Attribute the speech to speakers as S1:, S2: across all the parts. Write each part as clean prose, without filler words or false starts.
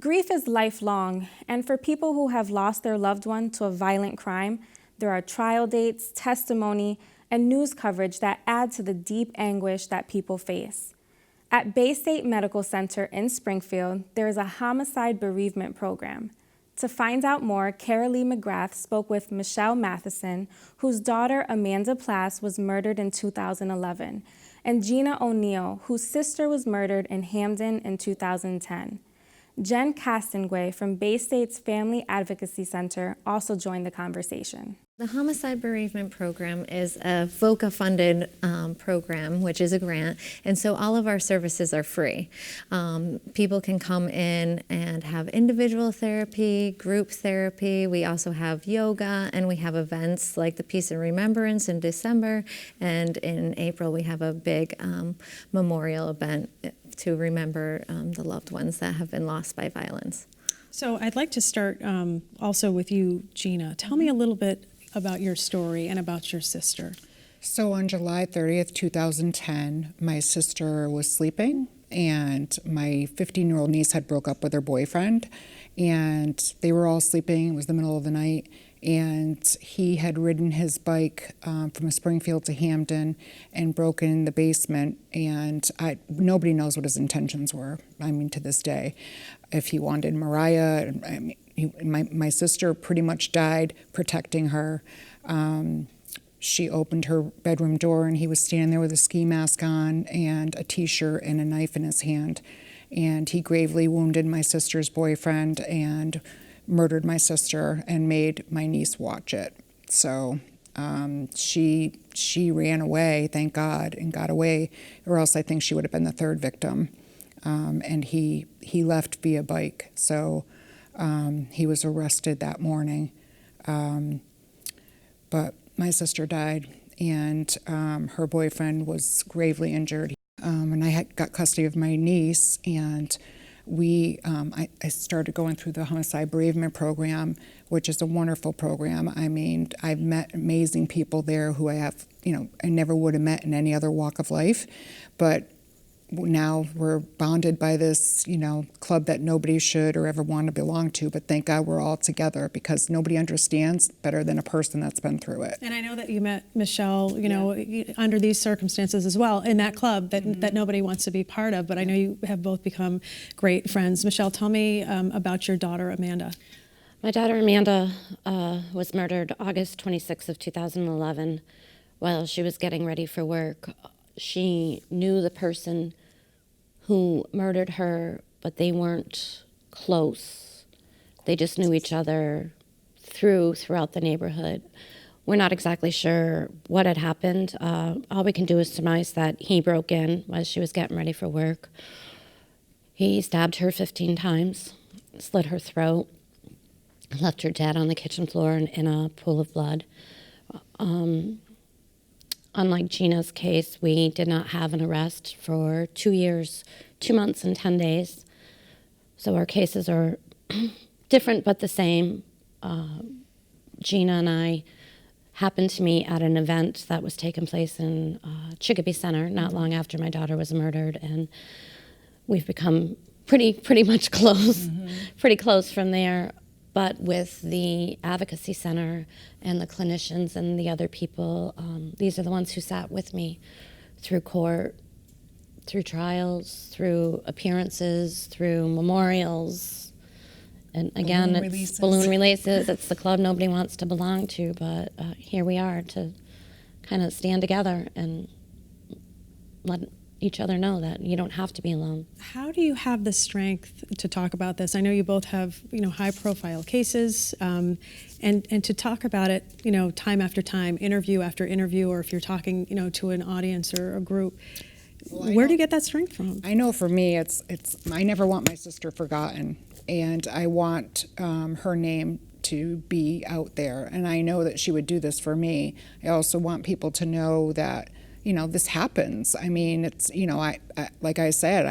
S1: Grief is lifelong, and for people who have lost their loved one to a violent crime, there are trial dates, testimony, and news coverage that add to the deep anguish that people face. At Baystate Medical Center in Springfield, there is a Homicide Bereavement Program. To find out more, Carolee McGrath spoke with Michelle Mathieson, whose daughter Amanda Plasse was murdered in 2011, and Gina O'Niel, whose sister was murdered in Hampden in 2010. Jen Castonguay from Baystate's Family Advocacy Center also joined the conversation.
S2: The Homicide Bereavement Program is a VOCA-funded program, which is a grant, and so all of our services are free. People can come in and have individual therapy, group therapy. We also have yoga, and we have events like the Peace and Remembrance in December, and in April we have a big memorial event to remember the loved ones that have been lost by violence.
S3: So I'd like to start also with you, Gina. Tell me a little bit about your story and about your sister.
S4: So on July 30th, 2010, my sister was sleeping and my 15-year-old niece had broke up with her boyfriend, and they were all sleeping. It was the middle of the night, and he had ridden his bike from Springfield to Hampden and broken the basement, and nobody knows what his intentions were, I mean, to this day. If he wanted Mariah, I mean, my sister pretty much died protecting her. She opened her bedroom door and he was standing there with a ski mask on and a t-shirt and a knife in his hand. And he gravely wounded my sister's boyfriend and murdered my sister and made my niece watch it. So she ran away, thank God, and got away, or else I think she would have been the third victim. And he left via bike. So he was arrested that morning. But my sister died, and her boyfriend was gravely injured. And I got custody of my niece, and I started going through the Homicide Bereavement Program, which is a wonderful program. I mean, I've met amazing people there who I never would have met in any other walk of life. But now we're bonded by this, club that nobody should or ever want to belong to, but thank God we're all together because nobody understands better than a person that's been through it.
S3: And I know that you met Michelle, under these circumstances as well, in that club that nobody wants to be part of, but I know you have both become great friends. Michelle, tell me about your daughter, Amanda.
S5: My daughter, Amanda, was murdered August 26th of 2011 while she was getting ready for work. She knew the person who murdered her, but they weren't close. They just knew each other throughout the neighborhood. We're not exactly sure what had happened. All we can do is surmise that he broke in while she was getting ready for work. He stabbed her 15 times, slit her throat, left her dead on the kitchen floor in a pool of blood. Unlike Gina's case, we did not have an arrest for 2 years, 2 months and 10 days. So our cases are different but the same. Gina and I happened to meet at an event that was taking place in Chicopee Center not long after my daughter was murdered, and we've become pretty much close, pretty close from there. But with the Advocacy Center and the clinicians and the other people, these are the ones who sat with me through court, through trials, through appearances, through memorials. And again, it's balloon releases. It's the club nobody wants to belong to, but here we are to kind of stand together and let each other know that you don't have to be alone.
S3: How do you have the strength to talk about this? I know you both have, high-profile cases, and to talk about it, time after time, interview after interview, or if you're talking, to an audience or a group. Well, where do you get that strength from?
S4: I know for me, I never want my sister forgotten, and I want her name to be out there, and I know that she would do this for me. I also want people to know that this happens. I mean, it's, I like I said,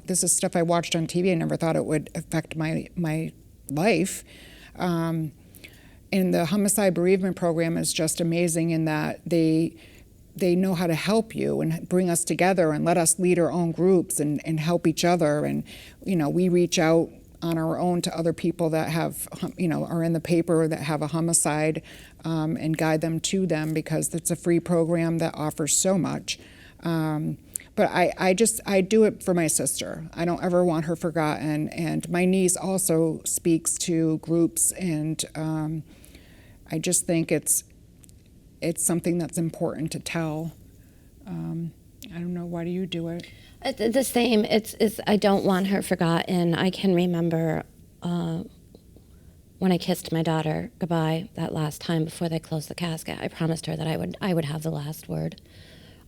S4: this is stuff I watched on TV. I never thought it would affect my life. And the Homicide Bereavement Program is just amazing in that they know how to help you and bring us together and let us lead our own groups and help each other. And, we reach out on our own to other people that have, are in the paper that have a homicide, and guide them to them, because it's a free program that offers so much. But I do it for my sister. I don't ever want her forgotten. And my niece also speaks to groups, and I just think it's something that's important to tell. I don't know, why do you do it?
S5: The same. It's I don't want her forgotten. I can remember when I kissed my daughter goodbye that last time before they closed the casket. I promised her that I would have the last word.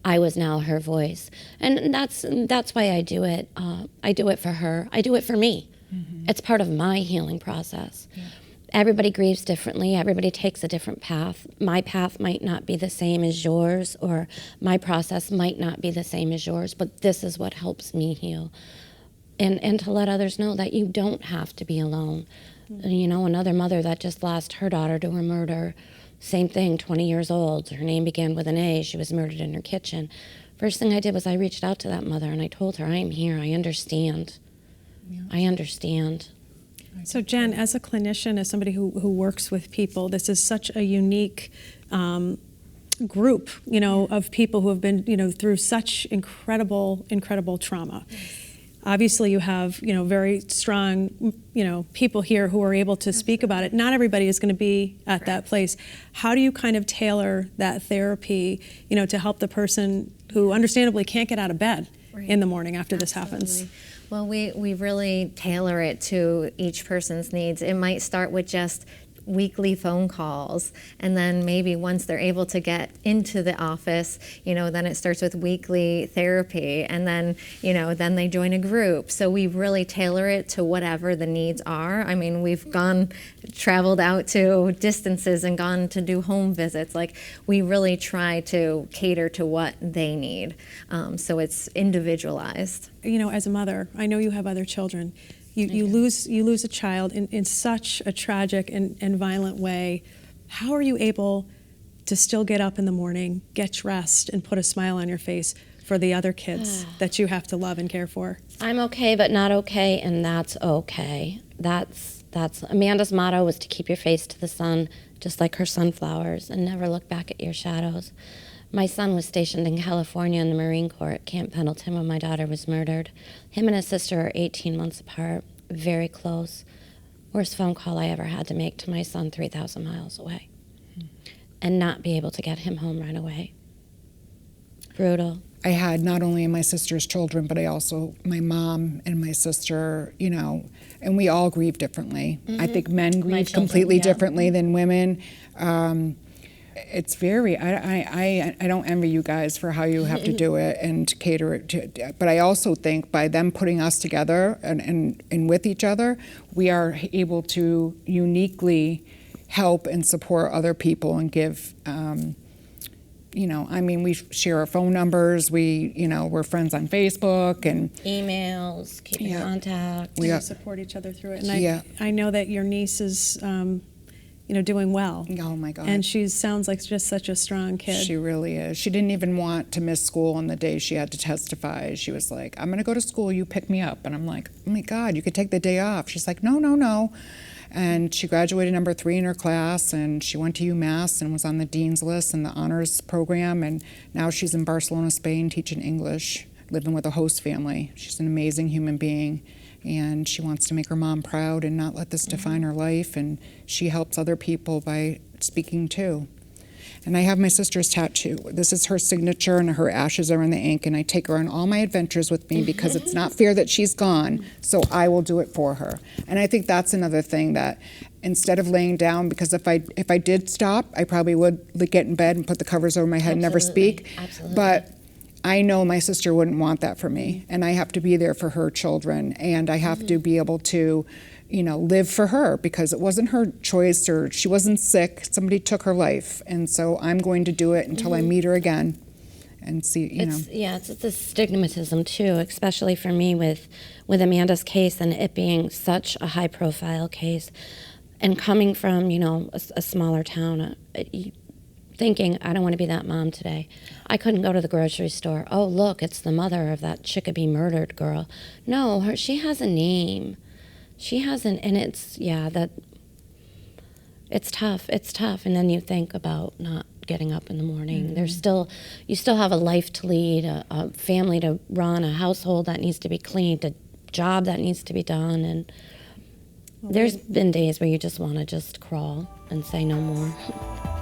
S5: I was now her voice, and that's why I do it. I do it for her. I do it for me. Mm-hmm. It's part of my healing process. Yeah. Everybody grieves differently. Everybody takes a different path. My path might not be the same as yours, or my process might not be the same as yours, but this is what helps me heal. And to let others know that you don't have to be alone. Mm-hmm. Another mother that just lost her daughter to a murder, same thing, 20 years old. Her name began with an A. She was murdered in her kitchen. First thing I did was I reached out to that mother and I told her, I am here. I understand. Yeah. I understand.
S3: So Jen, as a clinician, as somebody who works with people, this is such a unique group, of people who have been, through such incredible trauma. Yes. Obviously, you have, very strong, people here who are able to speak about it. Not everybody is going to be at that place. How do you kind of tailor that therapy, to help the person who understandably can't get out of bed in the morning after this happens?
S2: Well, we really tailor it to each person's needs. It might start with just weekly phone calls, and then maybe once they're able to get into the office, then it starts with weekly therapy, and then then they join a group. So we really tailor it to whatever the needs are. I mean, we've traveled out to distances and gone to do home visits. Like, we really try to cater to what they need, so it's individualized.
S3: As a mother, I know you have other children. You lose a child in such a tragic and violent way. How are you able to still get up in the morning, get dressed, and put a smile on your face for the other kids that you have to love and care for?
S5: I'm okay, but not okay, and that's okay. That's Amanda's motto was to keep your face to the sun, just like her sunflowers, and never look back at your shadows. My son was stationed in California in the Marine Corps at Camp Pendleton when my daughter was murdered. Him and his sister are 18 months apart, very close. Worst phone call I ever had to make to my son 3,000 miles away. And not be able to get him home right away. Brutal.
S4: I had not only my sister's children, but I also, my mom and my sister, and we all grieve differently. Mm-hmm. I think men grieve completely differently than women. It's very, I don't envy you guys for how you have to do it and cater it to, but I also think by them putting us together and with each other, we are able to uniquely help and support other people and give, we share our phone numbers, we're friends on Facebook and
S5: emails, keep in contact.
S3: We support each other through it. And I know that your niece is doing well.
S4: Oh my God.
S3: And she sounds like just such a strong kid.
S4: She really is. She didn't even want to miss school on the day she had to testify. She was like, I'm going to go to school, you pick me up. And I'm like, oh my God, you could take the day off. She's like, no. And she graduated number 3 in her class, and she went to UMass and was on the dean's list in the honors program. And now she's in Barcelona, Spain, teaching English, living with a host family. She's an amazing human being. And she wants to make her mom proud and not let this define her life. And she helps other people by speaking too. And I have my sister's tattoo. This is her signature, and her ashes are in the ink. And I take her on all my adventures with me because it's not fair that she's gone, so I will do it for her. And I think that's another thing, that instead of laying down, because if I did stop, I probably would get in bed and put the covers over my head and never speak.
S5: Absolutely.
S4: But I know my sister wouldn't want that for me, and I have to be there for her children, and I have to be able to, live for her, because it wasn't her choice, or she wasn't sick. Somebody took her life, and so I'm going to do it until I meet her again and see,
S5: It's the stigmatism too, especially for me with Amanda's case and it being such a high-profile case, and coming from, a smaller town. Thinking, I don't want to be that mom today. I couldn't go to the grocery store. Oh, look, it's the mother of that Chicopee murdered girl. No, she has a name. She hasn't, and it's, yeah, that, it's tough, and then you think about not getting up in the morning. There's still, you still have a life to lead, a family to run, a household that needs to be cleaned, a job that needs to be done, and there's been days where you just want to just crawl and say no more.